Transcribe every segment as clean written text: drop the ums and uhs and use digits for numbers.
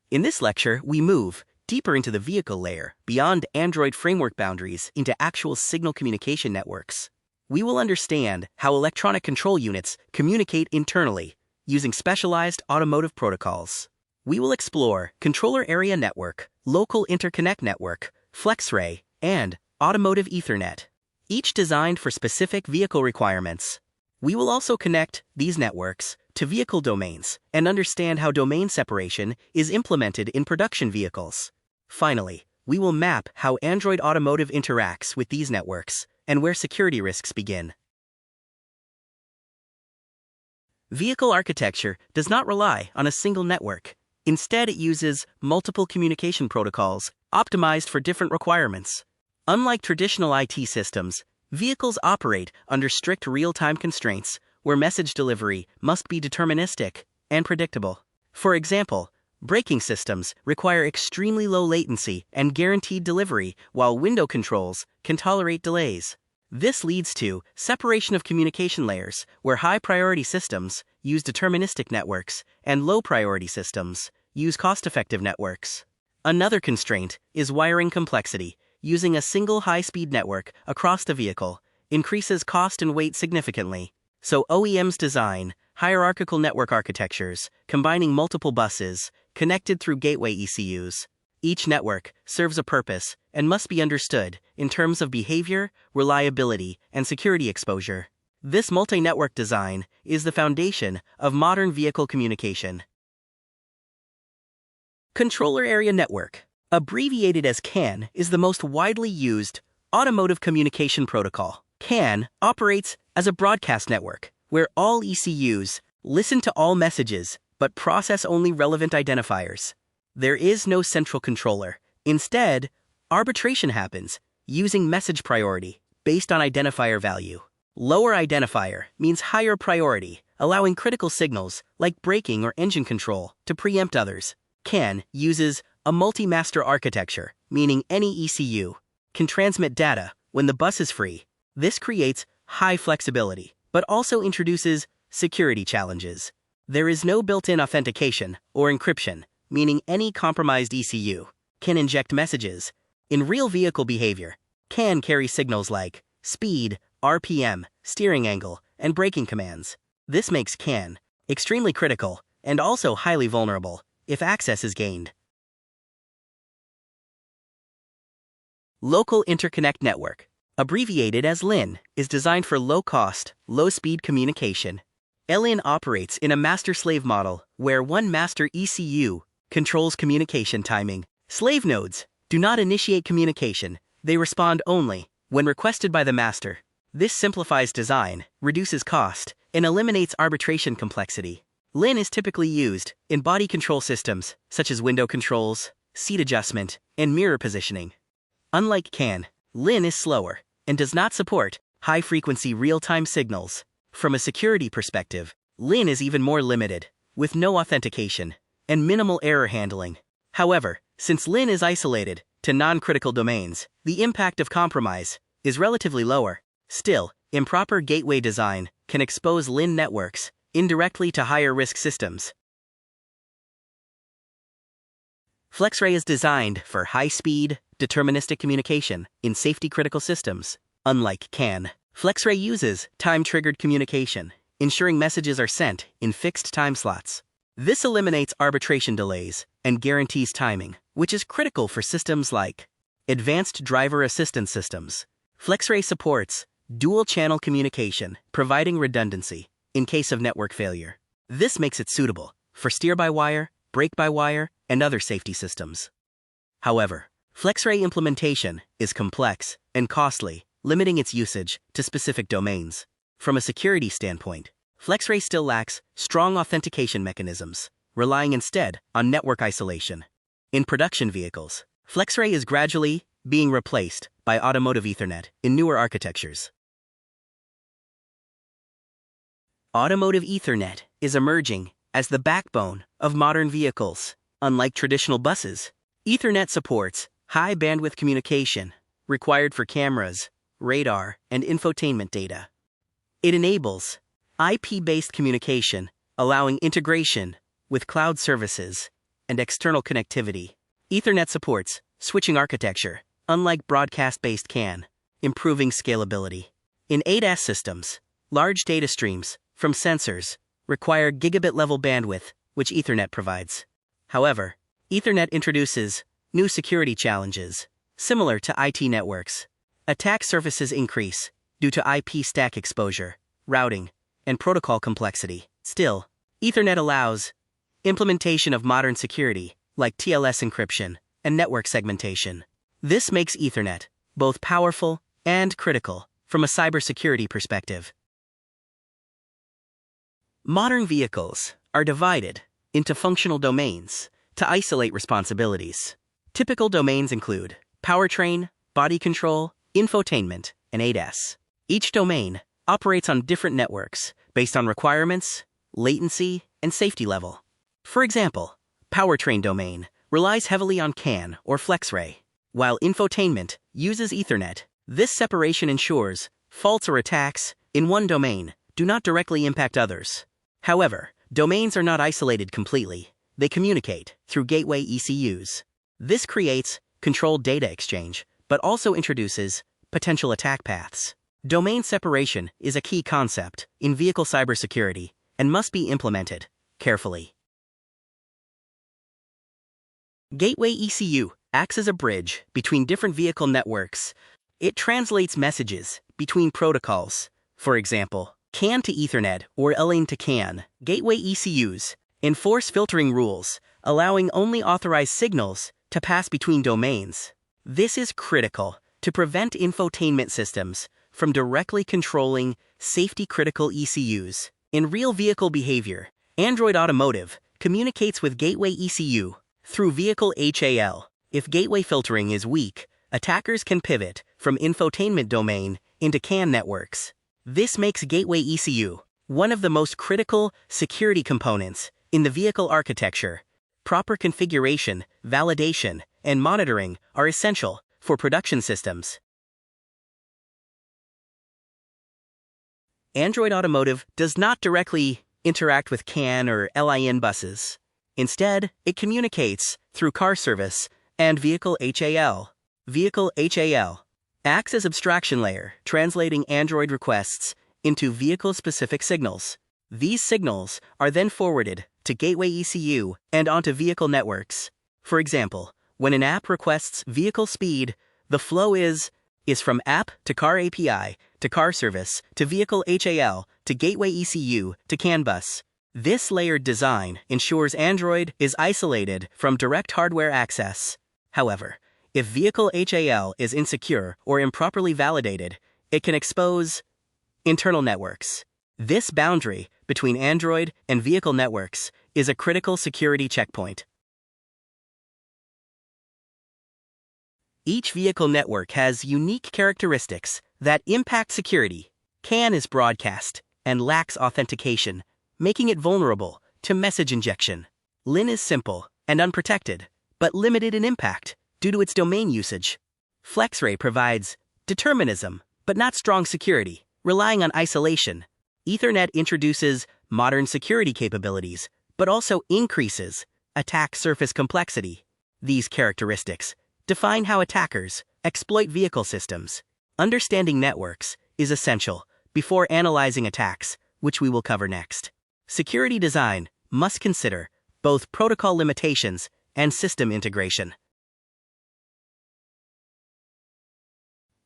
In this lecture, we move deeper into the vehicle layer, beyond Android framework boundaries into actual signal communication networks. We will understand how electronic control units communicate internally using specialized automotive protocols. We will explore Controller Area Network, Local Interconnect Network, FlexRay, and Automotive Ethernet, each designed for specific vehicle requirements. We will also connect these networks to vehicle domains and understand how domain separation is implemented in production vehicles. Finally, we will map how Android Automotive interacts with these networks and where security risks begin. Vehicle architecture does not rely on a single network. Instead, it uses multiple communication protocols optimized for different requirements. Unlike traditional IT systems, vehicles operate under strict real-time constraints where message delivery must be deterministic and predictable. For example, braking systems require extremely low latency and guaranteed delivery, while window controls can tolerate delays. This leads to separation of communication layers, where high-priority systems use deterministic networks and low-priority systems use cost-effective networks. Another constraint is wiring complexity. Using a single high-speed network across the vehicle increases cost and weight significantly. So OEMs design hierarchical network architectures, combining multiple buses connected through gateway ECUs. Each network serves a purpose and must be understood in terms of behavior, reliability, and security exposure. This multi-network design is the foundation of modern vehicle communication. Controller Area Network, abbreviated as CAN, is the most widely used automotive communication protocol. CAN operates as a broadcast network, where all ECUs listen to all messages but process only relevant identifiers. There is no central controller. Instead, arbitration happens using message priority based on identifier value. Lower identifier means higher priority, allowing critical signals like braking or engine control to preempt others. CAN uses a multi-master architecture, meaning any ECU can transmit data when the bus is free. This creates high flexibility, but also introduces security challenges. There is no built-in authentication or encryption, meaning any compromised ECU can inject messages. In real vehicle behavior, CAN carry signals like speed, RPM, steering angle, and braking commands. This makes CAN extremely critical and also highly vulnerable if access is gained. Local Interconnect Network, abbreviated as LIN, is designed for low-cost, low-speed communication. LIN operates in a master-slave model where one master ECU controls communication timing. Slave nodes do not initiate communication. They respond only when requested by the master. This simplifies design, reduces cost, and eliminates arbitration complexity. LIN is typically used in body control systems such as window controls, seat adjustment, and mirror positioning. Unlike CAN, LIN is slower and does not support high-frequency real-time signals. From a security perspective, LIN is even more limited, with no authentication and minimal error handling. However, since LIN is isolated to non-critical domains, the impact of compromise is relatively lower. Still, improper gateway design can expose LIN networks indirectly to higher-risk systems. FlexRay is designed for high-speed, deterministic communication in safety-critical systems. Unlike CAN, FlexRay uses time-triggered communication, ensuring messages are sent in fixed time slots. This eliminates arbitration delays and guarantees timing, which is critical for systems like advanced driver assistance systems. FlexRay supports dual-channel communication, providing redundancy in case of network failure. This makes it suitable for steer-by-wire, brake-by-wire, and other safety systems. However, FlexRay implementation is complex and costly, limiting its usage to specific domains. From a security standpoint, FlexRay still lacks strong authentication mechanisms, relying instead on network isolation. In production vehicles, FlexRay is gradually being replaced by Automotive Ethernet in newer architectures. Automotive Ethernet is emerging as the backbone of modern vehicles. Unlike traditional buses, Ethernet supports high-bandwidth communication required for cameras, radar, and infotainment data. It enables IP-based communication, allowing integration with cloud services and external connectivity. Ethernet supports switching architecture, unlike broadcast-based CAN, improving scalability. In ADAS systems, large data streams from sensors require gigabit-level bandwidth, which Ethernet provides. However, Ethernet introduces new security challenges, similar to IT networks. Attack surfaces increase due to IP stack exposure, routing, and protocol complexity. Still, Ethernet allows implementation of modern security, like TLS encryption and network segmentation. This makes Ethernet both powerful and critical from a cybersecurity perspective. Modern vehicles are divided into functional domains to isolate responsibilities. Typical domains include powertrain, body control, infotainment, and ADAS. Each domain operates on different networks based on requirements, latency, and safety level. For example, powertrain domain relies heavily on CAN or FlexRay, while infotainment uses Ethernet. This separation ensures faults or attacks in one domain do not directly impact others. However, domains are not isolated completely. They communicate through gateway ECUs. This creates controlled data exchange, but also introduces potential attack paths. Domain separation is a key concept in vehicle cybersecurity and must be implemented carefully. Gateway ECU acts as a bridge between different vehicle networks. It translates messages between protocols, for example, CAN to Ethernet or LAN to CAN. Gateway ECUs enforce filtering rules, allowing only authorized signals to pass between domains. This is critical to prevent infotainment systems from directly controlling safety-critical ECUs. In real vehicle behavior, Android Automotive communicates with gateway ECU through vehicle HAL. If gateway filtering is weak, attackers can pivot from infotainment domain into CAN networks. This makes gateway ECU one of the most critical security components in the vehicle architecture. Proper configuration, validation, and monitoring are essential for production systems. Android Automotive does not directly interact with CAN or LIN buses. Instead, it communicates through car service and vehicle HAL. Vehicle HAL acts as abstraction layer, translating Android requests into vehicle-specific signals. These signals are then forwarded to gateway ECU and onto vehicle networks. For example, when an app requests vehicle speed, the flow is from app to car API to car service to vehicle HAL to gateway ECU to CAN bus. This layered design ensures Android is isolated from direct hardware access. However, if vehicle HAL is insecure or improperly validated, it can expose internal networks. This boundary between Android and vehicle networks is a critical security checkpoint. Each vehicle network has unique characteristics that impact security. CAN is broadcast and lacks authentication, making it vulnerable to message injection. LIN is simple and unprotected, but limited in impact due to its domain usage. FlexRay provides determinism, but not strong security, relying on isolation. Ethernet introduces modern security capabilities, but also increases attack surface complexity. These characteristics define how attackers exploit vehicle systems. Understanding networks is essential before analyzing attacks, which we will cover next. Security design must consider both protocol limitations and system integration.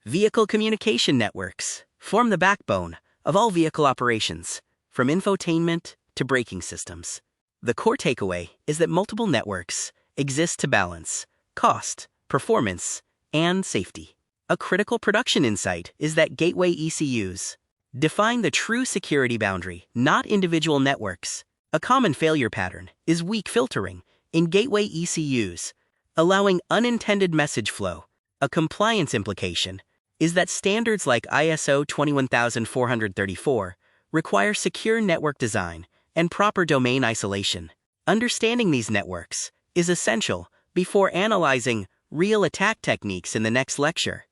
Vehicle communication networks form the backbone of all vehicle operations, from infotainment to braking systems. The core takeaway is that multiple networks exist to balance cost, performance, and safety. A critical production insight is that gateway ECUs define the true security boundary, not individual networks. A common failure pattern is weak filtering in gateway ECUs, allowing unintended message flow. A compliance implication is that standards like ISO 21434 require secure network design and proper domain isolation. Understanding these networks is essential before analyzing real attack techniques in the next lecture.